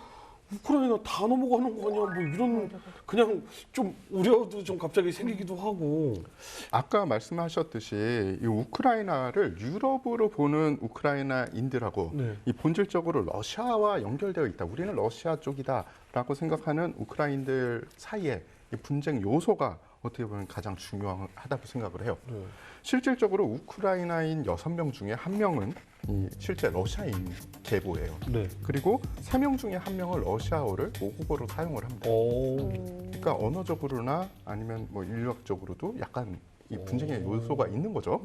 우크라이나 다 넘어가는 거 아니야? 뭐 이런 그냥 좀 우려도 좀 갑자기 생기기도 하고. 아까 말씀하셨듯이 이 우크라이나를 유럽으로 보는 우크라이나인들하고 네. 이 본질적으로 러시아와 연결되어 있다. 우리는 러시아 쪽이다라고 생각하는 우크라이나인들 사이에 이 분쟁 요소가 어떻게 보면 가장 중요하다고 생각을 해요. 네. 실질적으로 우크라이나인 6명 중에 1명은 실제 러시아인 계보예요. 네. 그리고 3명 중에 1명은 러시아어를 모국어로 사용을 합니다. 그러니까 언어적으로나 아니면 뭐 인류학적으로도 약간 이 분쟁의 요소가 있는 거죠.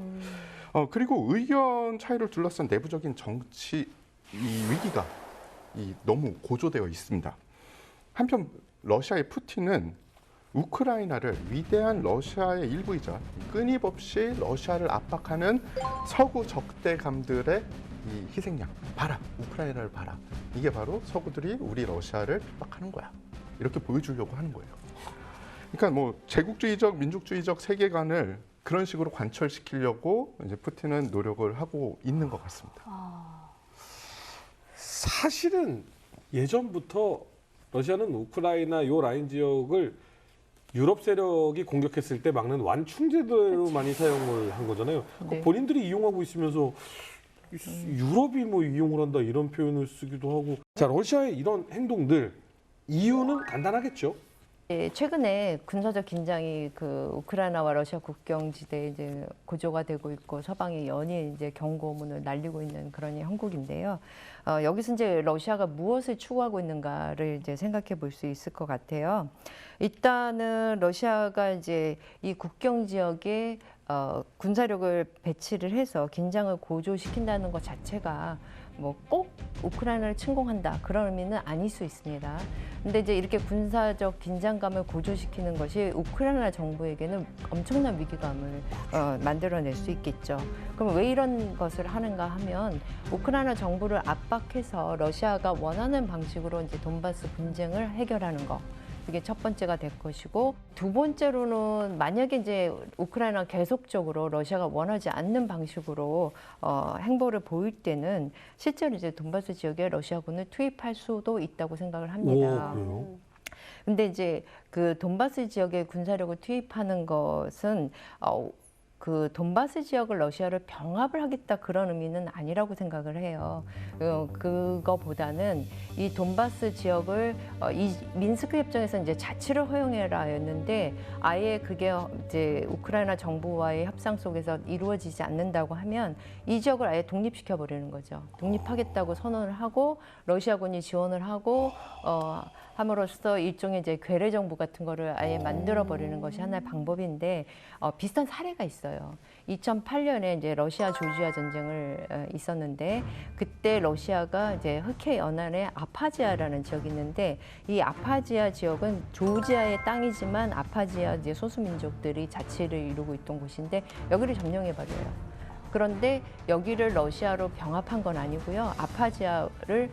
그리고 의견 차이를 둘러싼 내부적인 정치 이 위기가 너무 고조되어 있습니다. 한편 러시아의 푸틴은 우크라이나를 위대한 러시아의 일부이자 끊임없이 러시아를 압박하는 서구 적대감들의 이 희생양, 봐라, 우크라이나를 봐라. 이게 바로 서구들이 우리 러시아를 핍박하는 거야. 이렇게 보여주려고 하는 거예요. 그러니까 뭐 제국주의적, 민족주의적 세계관을 그런 식으로 관철시키려고 이제 푸틴은 노력을 하고 있는 것 같습니다. 사실은 예전부터 러시아는 우크라이나 요 라인 지역을 유럽 세력이 공격했을 때 막는 완충제대로 많이 사용을 한 거잖아요. 네. 본인들이 이용하고 있으면서 유럽이 뭐 이용을 한다 이런 표현을 쓰기도 하고. 자, 러시아의 이런 행동들 이유는 간단하겠죠. 예, 최근에 군사적 긴장이 그 우크라이나와 러시아 국경지대에 이제 고조가 되고 있고 서방이 연일 이제 경고문을 날리고 있는 그런 형국인데요. 여기서 이제 러시아가 무엇을 추구하고 있는가를 이제 생각해 볼 수 있을 것 같아요. 일단은 러시아가 이제 이 국경 지역에 군사력을 배치를 해서 긴장을 고조시킨다는 것 자체가 뭐 꼭 우크라이나를 침공한다 그런 의미는 아닐 수 있습니다. 근데 이제 이렇게 군사적 긴장감을 고조시키는 것이 우크라이나 정부에게는 엄청난 위기감을 만들어낼 수 있겠죠. 그럼 왜 이런 것을 하는가 하면 우크라이나 정부를 압박해서 러시아가 원하는 방식으로 이제 돈바스 분쟁을 해결하는 것. 그게 첫 번째가 될 것이고, 두 번째로는 만약에 이제 우크라이나가 계속적으로 러시아가 원하지 않는 방식으로 행보를 보일 때는 실제로 이제 돈바스 지역에 러시아군을 투입할 수도 있다고 생각을 합니다. 그래요? 근데 이제 그 돈바스 지역에 군사력을 투입하는 것은 그 돈바스 지역을 러시아를 병합을 하겠다 그런 의미는 아니라고 생각을 해요. 그거보다는 이 돈바스 지역을 이 미न्스크 협정에서 이제 자치를 허용해라였는데 아예 그게 이제 우크라이나 정부와의 협상 속에서 이루어지지 않는다고 하면 이 지역을 아예 독립시켜 버리는 거죠. 독립하겠다고 선언을 하고 러시아군이 지원을 하고 함으로써 일종의 이제 괴뢰 정부 같은 거를 아예 만들어 버리는 것이 하나의 방법인데 비슷한 사례가 있어요. 2008년에 이제 러시아 조지아 전쟁을 있었는데 그때 러시아가 이제 흑해 연안에 아파지아라는 지역이 있는데 이 아파지아 지역은 조지아의 땅이지만 아파지아 이제 소수 민족들이 자치를 이루고 있던 곳인데 여기를 점령해 버려요. 그런데 여기를 러시아로 병합한 건 아니고요. 아파지아를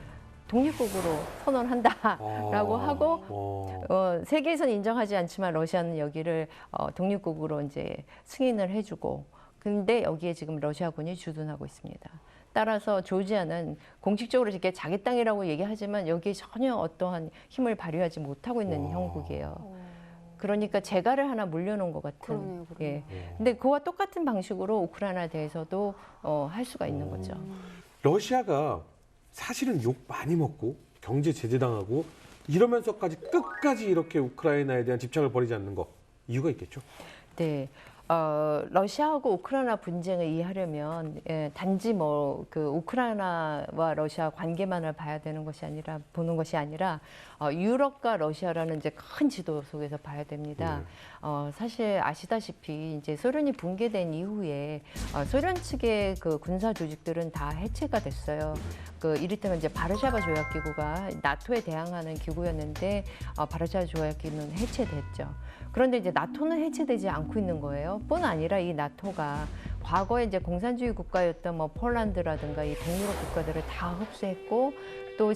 독립국으로 선언한다라고 하고 세계에서는 인정하지 않지만 러시아는 여기를 독립국으로 이제 승인을 해주고 근데 여기에 지금 러시아군이 주둔하고 있습니다. 따라서 조지아는 공식적으로 이렇게 자기 땅이라고 얘기하지만 여기에 전혀 어떠한 힘을 발휘하지 못하고 있는 형국이에요. 그러니까 재갈을 하나 물려놓은 것 같은. 그러네요. 예. 근데 그와 똑같은 방식으로 우크라이나에 대해서도 할 수가 있는 거죠. 러시아가 사실은 욕 많이 먹고 경제 제재당하고 이러면서까지 끝까지 이렇게 우크라이나에 대한 집착을 버리지 않는 거 이유가 있겠죠? 네. 러시아하고 우크라이나 분쟁을 이해하려면 단지 뭐 그 우크라이나와 러시아 관계만을 봐야 되는 것이 아니라 보는 것이 아니라 유럽과 러시아라는 이제 큰 지도 속에서 봐야 됩니다. 사실 아시다시피 이제 소련이 붕괴된 이후에 소련 측의 그 군사 조직들은 다 해체가 됐어요. 그 이를테면 이제 바르샤바 조약기구가 나토에 대항하는 기구였는데 바르샤바 조약기구는 해체됐죠. 그런데 이제 나토는 해체되지 않고 있는 거예요. 뿐 아니라 이 나토가 과거에 이제 공산주의 국가였던 뭐 폴란드라든가 이 동유럽 국가들을 다 흡수했고 또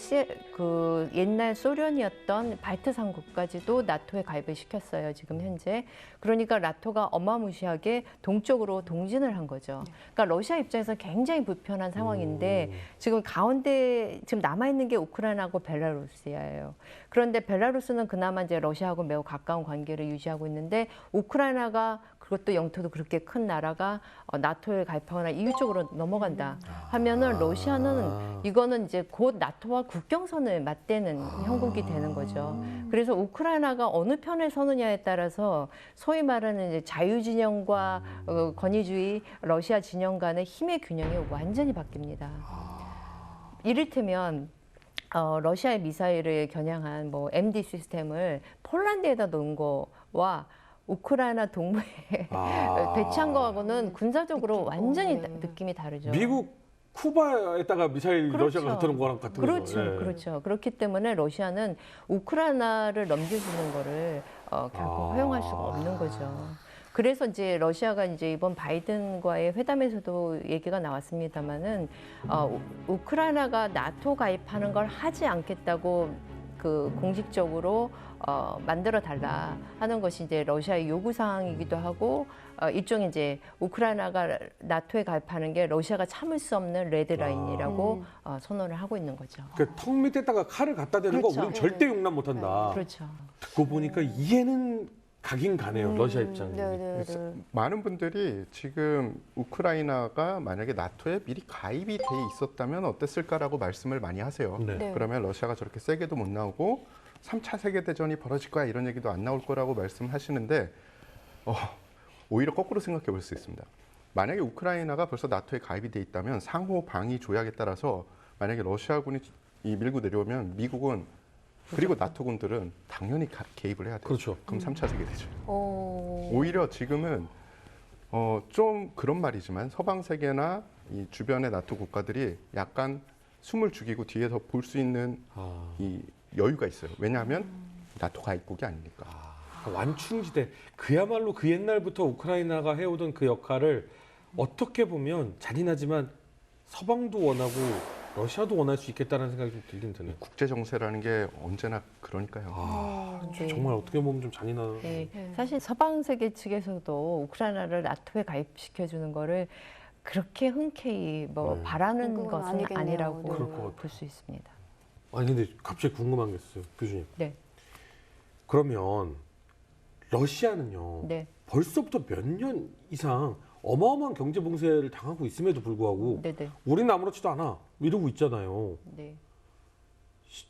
그 옛날 소련이었던 발트 삼국까지도 나토에 가입을 시켰어요. 지금 현재. 그러니까 나토가 어마무시하게 동쪽으로 동진을 한 거죠. 그러니까 러시아 입장에서 굉장히 불편한 상황인데 지금 가운데 지금 남아 있는 게 우크라이나하고 벨라루시아예요. 그런데 벨라루스는 그나마 이제 러시아하고 매우 가까운 관계를 유지하고 있는데 우크라이나가 그것도 영토도 그렇게 큰 나라가 나토에 가입하거나 이쪽으로 넘어간다 하면은 러시아는 이거는 이제 곧 나토와 국경선을 맞대는 형국이 되는 거죠. 그래서 우크라이나가 어느 편에 서느냐에 따라서 소위 말하는 이제 자유진영과 권위주의 러시아 진영 간의 힘의 균형이 완전히 바뀝니다. 이를테면 러시아의 미사일을 겨냥한 뭐 MD 시스템을 폴란드에다 놓은 거와 우크라이나 동부에 배치한 거하고는 군사적으로 완전히 느낌이 다르죠. 미국 쿠바에다가 미사일 그렇죠. 러시아가 갖다 놓은 거랑 같은 그렇죠, 거죠. 예. 그렇죠. 그렇기 때문에 러시아는 우크라이나를 넘겨주는 거를 결국 허용할 수가 없는 거죠. 그래서 이제 러시아가 이제 이번 바이든과의 회담에서도 얘기가 나왔습니다마는 우크라이나가 나토 가입하는 걸 하지 않겠다고 그 공식적으로 만들어 달라 하는 것이 이제 러시아의 요구 사항이기도 하고 일종의 이제 우크라이나가 나토에 가입하는 게 러시아가 참을 수 없는 레드라인이라고 선언을 하고 있는 거죠. 그 턱 밑에다가 칼을 갖다 대는 거 그렇죠. 우리는 절대 용납 못한다. 그렇죠. 듣고 보니까 이해는 가긴 가네요. 러시아 입장에. 네네네. 많은 분들이 지금 우크라이나가 만약에 나토에 미리 가입이 돼 있었다면 어땠을까라고 말씀을 많이 하세요. 네. 네. 그러면 러시아가 저렇게 세게도 못 나오고 3차 세계대전이 벌어질 거야 이런 얘기도 안 나올 거라고 말씀하시는데 오히려 거꾸로 생각해 볼 수 있습니다. 만약에 우크라이나가 벌써 나토에 가입이 돼 있다면 상호 방위 조약에 따라서 만약에 러시아군이 밀고 내려오면 미국은 그리고 나토군들은 당연히 개입을 해야 돼요. 그렇죠. 그럼 3차 세계대전. 오. 오히려 지금은 좀 그런 말이지만 서방 세계나 이 주변의 나토 국가들이 약간 숨을 죽이고 뒤에서 볼 수 있는 이 여유가 있어요. 왜냐하면 나토 가입국이 아니니까. 완충지대. 그야말로 그 옛날부터 우크라이나가 해오던 그 역할을 어떻게 보면 잔인하지만 서방도 원하고 러시아도 원할 수 있겠다는 생각이 좀 들긴 드네요. 국제 정세라는 게 언제나 그러니까요. 네. 정말 어떻게 보면 좀 잔인한. 네. 사실 서방 세계 측에서도 우크라이나를 나토에 가입시켜 주는 거를 그렇게 흔쾌히 바라는 그건 것은 아니겠네요. 아니라고 네. 그럴 것 같아요. 볼 수 있습니다. 아니 근데 갑자기 궁금한 게 있어요, 교수님. 네. 그러면 러시아는요. 네. 벌써부터 몇 년 이상 어마어마한 경제 봉쇄를 당하고 있음에도 불구하고 네네. 우리는 아무렇지도 않아 이러고 있잖아요. 네.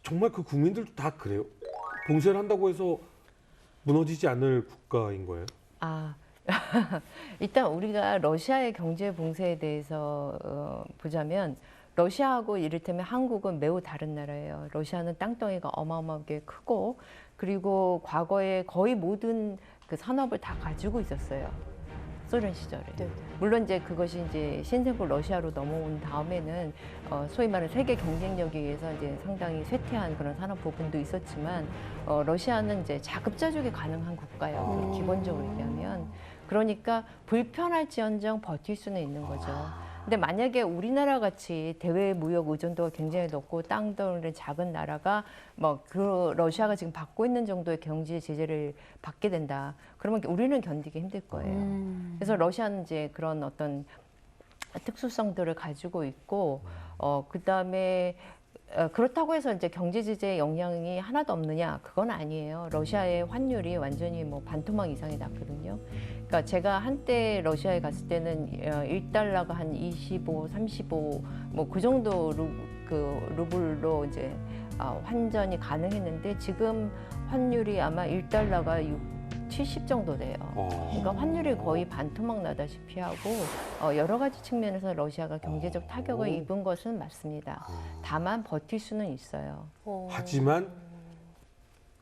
정말 그 국민들도 다 그래요? 봉쇄를 한다고 해서 무너지지 않을 국가인 거예요? 일단 우리가 러시아의 경제 봉쇄에 대해서 보자면 러시아하고 이를테면 한국은 매우 다른 나라예요. 러시아는 땅덩이가 어마어마하게 크고 그리고 과거에 거의 모든 그 산업을 다 가지고 있었어요. 소련 시절에. 네. 물론 이제 그것이 이제 신생국 러시아로 넘어온 다음에는 소위 말하는 세계 경쟁력에 의해서 이제 상당히 쇠퇴한 그런 산업 부분도 있었지만 러시아는 이제 자급자족이 가능한 국가예요. 기본적으로 얘기하면. 그러니까 불편할지언정 버틸 수는 있는 거죠. 근데 만약에 우리나라 같이 대외 무역 의존도가 굉장히 높고 땅덩어리 작은 나라가 그 러시아가 지금 받고 있는 정도의 경제 제재를 받게 된다. 그러면 우리는 견디기 힘들 거예요. 그래서 러시아는 이제 그런 어떤 특수성들을 가지고 있고 그다음에 그렇다고 해서 이제 경제 제재의 영향이 하나도 없느냐? 그건 아니에요. 러시아의 환율이 완전히 반토막 이상이 났거든요. 그러니까 제가 한때 러시아에 갔을 때는 1달러가 한 25, 35 그 정도 루블로 이제 환전이 가능했는데 지금 환율이 아마 1달러가 70 정도 돼요. 그러니까 환율이 거의 반토막 나다시피 하고 여러 가지 측면에서 러시아가 경제적 타격을 입은 것은 맞습니다. 다만 버틸 수는 있어요. 하지만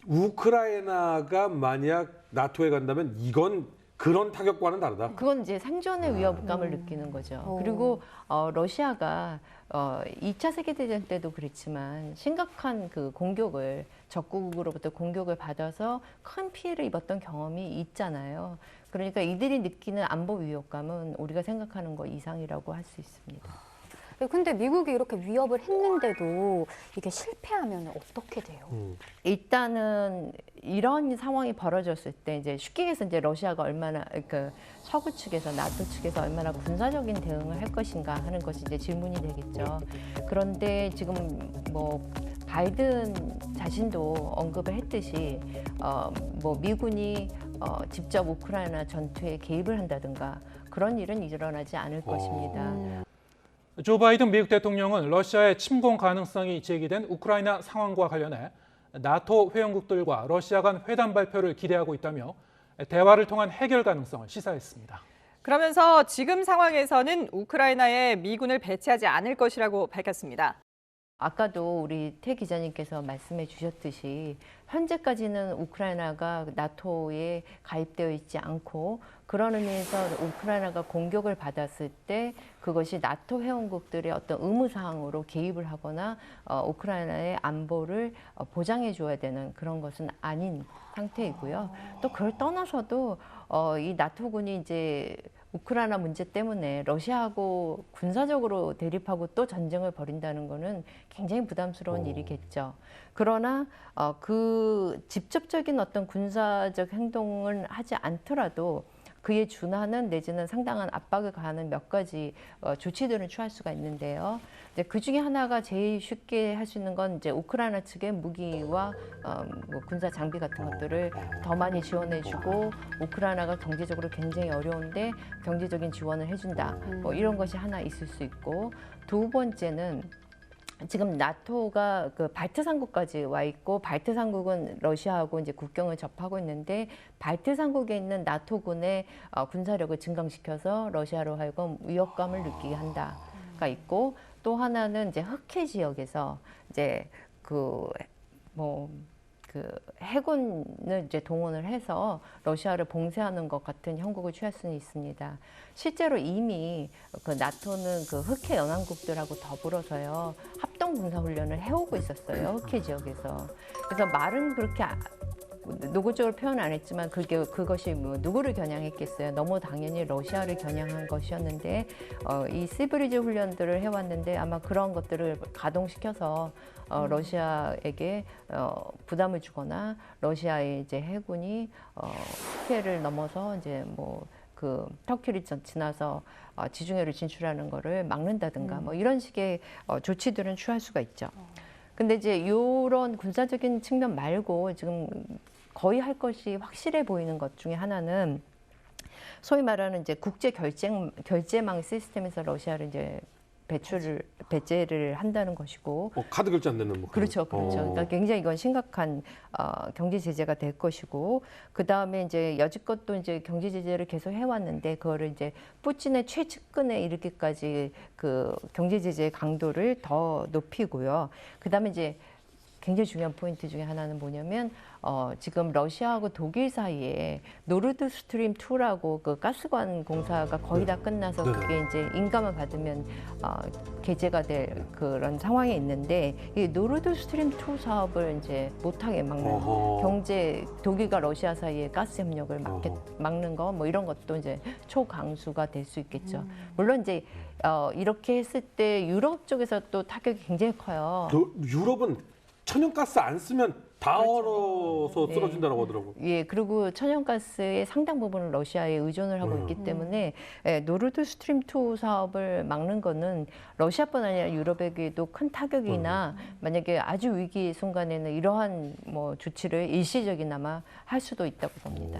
우크라이나가 만약 나토에 간다면 이건 그런 타격과는 다르다. 그건 이제 생존의 위협감을 느끼는 거죠. 그리고 러시아가 2차 세계대전 때도 그랬지만 심각한 그 공격을 적국으로부터 공격을 받아서 큰 피해를 입었던 경험이 있잖아요. 그러니까 이들이 느끼는 안보 위협감은 우리가 생각하는 것 이상이라고 할 수 있습니다. 근데 미국이 이렇게 위협을 했는데도 이게 실패하면 어떻게 돼요? 일단은 이런 상황이 벌어졌을 때 이제 쉽게 얘기해서 이제 러시아가 얼마나 서구 측에서 나토 측에서 얼마나 군사적인 대응을 할 것인가 하는 것이 이제 질문이 되겠죠. 그런데 지금 바이든 자신도 언급을 했듯이 미군이 직접 우크라이나 전투에 개입을 한다든가 그런 일은 일어나지 않을 것입니다. 조 바이든 미국 대통령은 러시아의 침공 가능성이 제기된 우크라이나 상황과 관련해 나토 회원국들과 러시아 간 회담 발표를 기대하고 있다며 대화를 통한 해결 가능성을 시사했습니다. 그러면서 지금 상황에서는 우크라이나에 미군을 배치하지 않을 것이라고 밝혔습니다. 아까도 우리 태 기자님께서 말씀해 주셨듯이 현재까지는 우크라이나가 나토에 가입되어 있지 않고 그런 의미에서 우크라이나가 공격을 받았을 때 그것이 나토 회원국들의 어떤 의무사항으로 개입을 하거나 우크라이나의 안보를 보장해 줘야 되는 그런 것은 아닌 상태이고요. 또 그걸 떠나서도 이 나토군이 이제 우크라이나 문제 때문에 러시아하고 군사적으로 대립하고 또 전쟁을 벌인다는 거는 굉장히 부담스러운 일이겠죠. 그러나 그 직접적인 어떤 군사적 행동을 하지 않더라도 그에 준하는 내지는 상당한 압박을 가하는 몇 가지 조치들을 취할 수가 있는데요. 이제 그 중에 하나가 제일 쉽게 할 수 있는 건 이제 우크라이나 측의 무기와 뭐 군사 장비 같은 것들을 더 많이 지원해주고 우크라이나가 경제적으로 굉장히 어려운데 경제적인 지원을 해준다. 뭐 이런 것이 하나 있을 수 있고 두 번째는 지금 나토가 그 발트상국까지 와 있고 발트상국은 러시아하고 이제 국경을 접하고 있는데 발트상국에 있는 나토군의 군사력을 증강시켜서 러시아로 하여금 위협감을 느끼게 한다가 있고 또 하나는 이제 흑해 지역에서 이제 그 해군을 이제 동원을 해서 러시아를 봉쇄하는 것 같은 형국을 취할 수는 있습니다. 실제로 이미 그 나토는 그 흑해 연안국들하고 더불어서요 합동 군사 훈련을 해오고 있었어요. 흑해 지역에서. 그래서 말은 그렇게 노골적으로 표현 안 했지만 그것이 뭐 누구를 겨냥했겠어요. 너무 당연히 러시아를 겨냥한 것이었는데 이 시브리즈 훈련들을 해왔는데 아마 그런 것들을 가동시켜서 러시아에게 부담을 주거나 러시아의 이제 해군이 흑해를 넘어서 이제 뭐 그 터키를 지나서 지중해를 진출하는 거를 막는다든가 뭐 이런 식의 조치들은 취할 수가 있죠. 근데 이제 이런 군사적인 측면 말고 지금 거의 할 것이 확실해 보이는 것 중에 하나는 소위 말하는 이제 국제 결제망 시스템에서 러시아를 이제 배제를 한다는 것이고. 카드 결제 안 되는 뭐. 그렇죠. 그러니까 굉장히 이건 심각한 경제 제재가 될 것이고, 그 다음에 이제 여지껏 또 이제 경제 제재를 계속 해왔는데 그거를 이제 푸틴의 최측근에 이르기까지 그 경제 제재의 강도를 더 높이고요. 그 다음에 이제 굉장히 중요한 포인트 중에 하나는 뭐냐면 지금 러시아하고 독일 사이에 노르드 스트림 2라고 그 가스관 공사가 거의 다 끝나서 그게 이제 인가만 받으면 개재가 될 그런 상황에 있는데 이 노르드 스트림 2 사업을 이제 못하게 막는 독일과 러시아 사이의 가스 협력을 막는 거 뭐 이런 것도 이제 초강수가 될 수 있겠죠. 물론 이제 이렇게 했을 때 유럽 쪽에서 또 타격이 굉장히 커요. 유럽은 천연가스 안 쓰면 다 얼어서 쓰러진다고 하더라고요. 예, 그리고 천연가스의 상당 부분을 러시아에 의존을 하고 있기 때문에 노르드 스트림 2 사업을 막는 거는 러시아뿐 아니라 유럽에게도 큰 타격이나 만약에 아주 위기 순간에는 이러한 뭐 조치를 일시적이나마 할 수도 있다고 봅니다.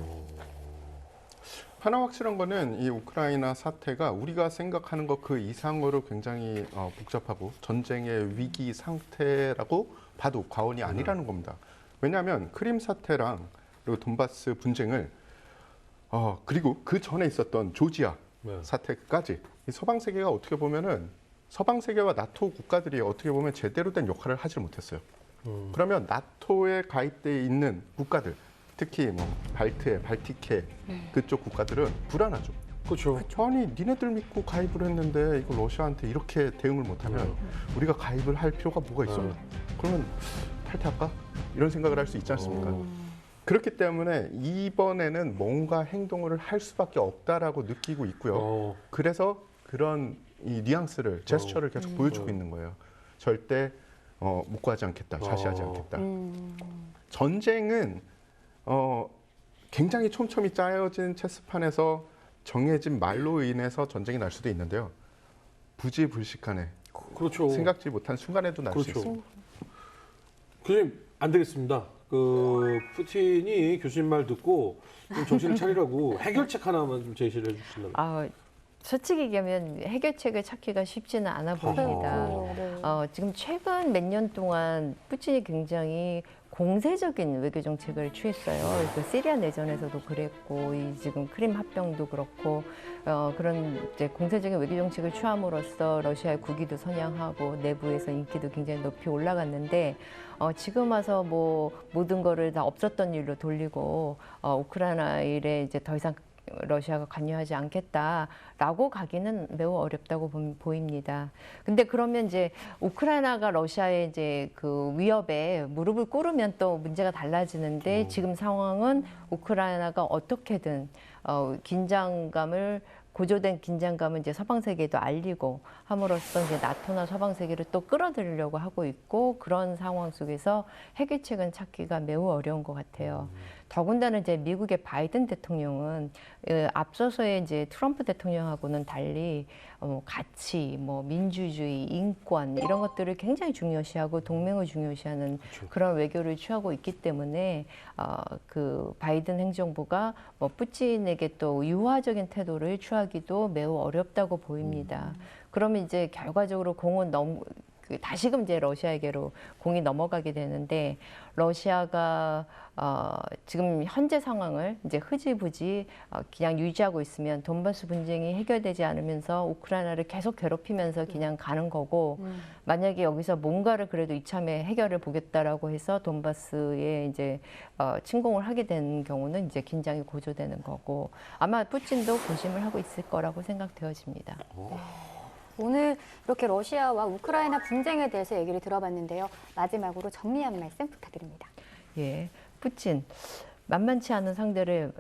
하나 확실한 거는 이 우크라이나 사태가 우리가 생각하는 것 그 이상으로 굉장히 복잡하고 전쟁의 위기 상태라고 봐도 과언이 아니라는 겁니다. 왜냐하면 크림 사태랑 그리고 돈바스 분쟁을 그리고 그 전에 있었던 조지아 사태까지 이 서방 세계가 어떻게 보면은 서방 세계와 나토 국가들이 어떻게 보면 제대로 된 역할을 하지 못했어요. 그러면 나토에 가입돼 있는 국가들, 특히 뭐 발틱해 그쪽 국가들은 불안하죠. 그렇죠. 아니 니네들 믿고 가입을 했는데 이거 러시아한테 이렇게 대응을 못하면 우리가 가입을 할 필요가 뭐가 있어? 그러면 탈퇴할까? 이런 생각을 할 수 있지 않습니까? 그렇기 때문에 이번에는 뭔가 행동을 할 수밖에 없다라고 느끼고 있고요. 그래서 그런 이 뉘앙스를, 제스처를 계속 보여주고 있는 거예요. 절대 묵고하지 않겠다, 자시하지 않겠다. 전쟁은 굉장히 촘촘히 짜여진 체스판에서 정해진 말로 인해서 전쟁이 날 수도 있는데요. 부지불식간에 그렇죠. 생각지 못한 순간에도 날 수 있습니다. 교수님 안 되겠습니다. 그 푸틴이 교수님 말 듣고 좀 정신을 차리라고 해결책 하나만 좀 제시를 해주신다면. 솔직히 얘기하면 해결책을 찾기가 쉽지는 않아 보입니다. 지금 최근 몇 년 동안 푸틴이 굉장히 공세적인 외교 정책을 취했어요. 그래서 시리아 내전에서도 그랬고, 이 지금 크림 합병도 그렇고, 그런 이제 공세적인 외교 정책을 취함으로써 러시아의 국위도 선양하고 내부에서 인기도 굉장히 높이 올라갔는데, 지금 와서 뭐 모든 거를 다 없었던 일로 돌리고 우크라이나 일에 이제 더 이상 러시아가 관여하지 않겠다라고 가기는 매우 어렵다고 보입니다. 근데 그러면 이제 우크라이나가 러시아의 이제 그 위협에 무릎을 꿇으면 또 문제가 달라지는데 지금 상황은 우크라이나가 어떻게든 고조된 긴장감을 이제 서방 세계에도 알리고 함으로써 이제 나토나 서방 세계를 또 끌어들이려고 하고 있고, 그런 상황 속에서 해결책은 찾기가 매우 어려운 것 같아요. 더군다나 이제 미국의 바이든 대통령은 앞서서의 이제 트럼프 대통령하고는 달리 가치, 뭐 민주주의, 인권 이런 것들을 굉장히 중요시하고 동맹을 중요시하는 그런 외교를 취하고 있기 때문에 그 바이든 행정부가 뭐 푸틴에게 또 유화적인 태도를 취하기도 매우 어렵다고 보입니다. 그러면 이제 결과적으로 다시금 이제 러시아에게로 공이 넘어가게 되는데, 러시아가 지금 현재 상황을 이제 흐지부지 그냥 유지하고 있으면 돈바스 분쟁이 해결되지 않으면서 우크라이나를 계속 괴롭히면서 그냥 가는 거고, 만약에 여기서 뭔가를 그래도 이참에 해결을 보겠다라고 해서 돈바스에 이제 침공을 하게 되는 경우는 이제 긴장이 고조되는 거고, 아마 푸틴도 고심을 하고 있을 거라고 생각되어집니다. 오늘 이렇게 러시아와 우크라이나 분쟁에 대해서 얘기를 들어봤는데요. 마지막으로 정리 한 말씀 부탁드립니다. 예, 푸틴 만만치 않은 상대를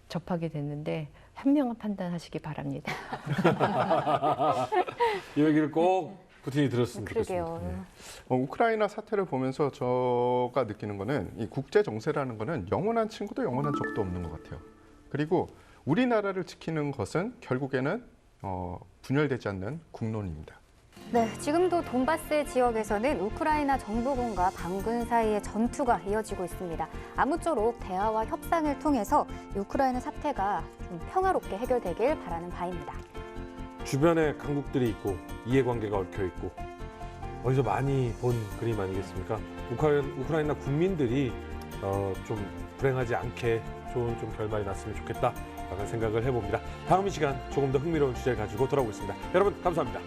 접하게 됐는데 현명한 판단하시기 바랍니다. 이 얘기를 꼭 푸틴이 들었으면 좋겠습니다. 그러게요. 우크라이나 사태를 보면서 제가 느끼는 거는 이 국제 정세라는 거는 영원한 친구도 영원한 적도 없는 것 같아요. 그리고 우리나라를 지키는 것은 결국에는 분열되지 않는 국론입니다. 네, 지금도 돈바스 지역에서는 우크라이나 정부군과 반군 사이의 전투가 이어지고 있습니다. 아무쪼록 대화와 협상을 통해서 우크라이나 사태가 좀 평화롭게 해결되길 바라는 바입니다. 주변에 강국들이 있고 이해관계가 얽혀 있고 어디서 많이 본 그림 아니겠습니까? 우크라이나 국민들이 좀 불행하지 않게 좋은 좀 결말이 났으면 좋겠다라는 생각을 해봅니다. 다음 이 시간 조금 더 흥미로운 주제를 가지고 돌아오겠습니다. 여러분 감사합니다.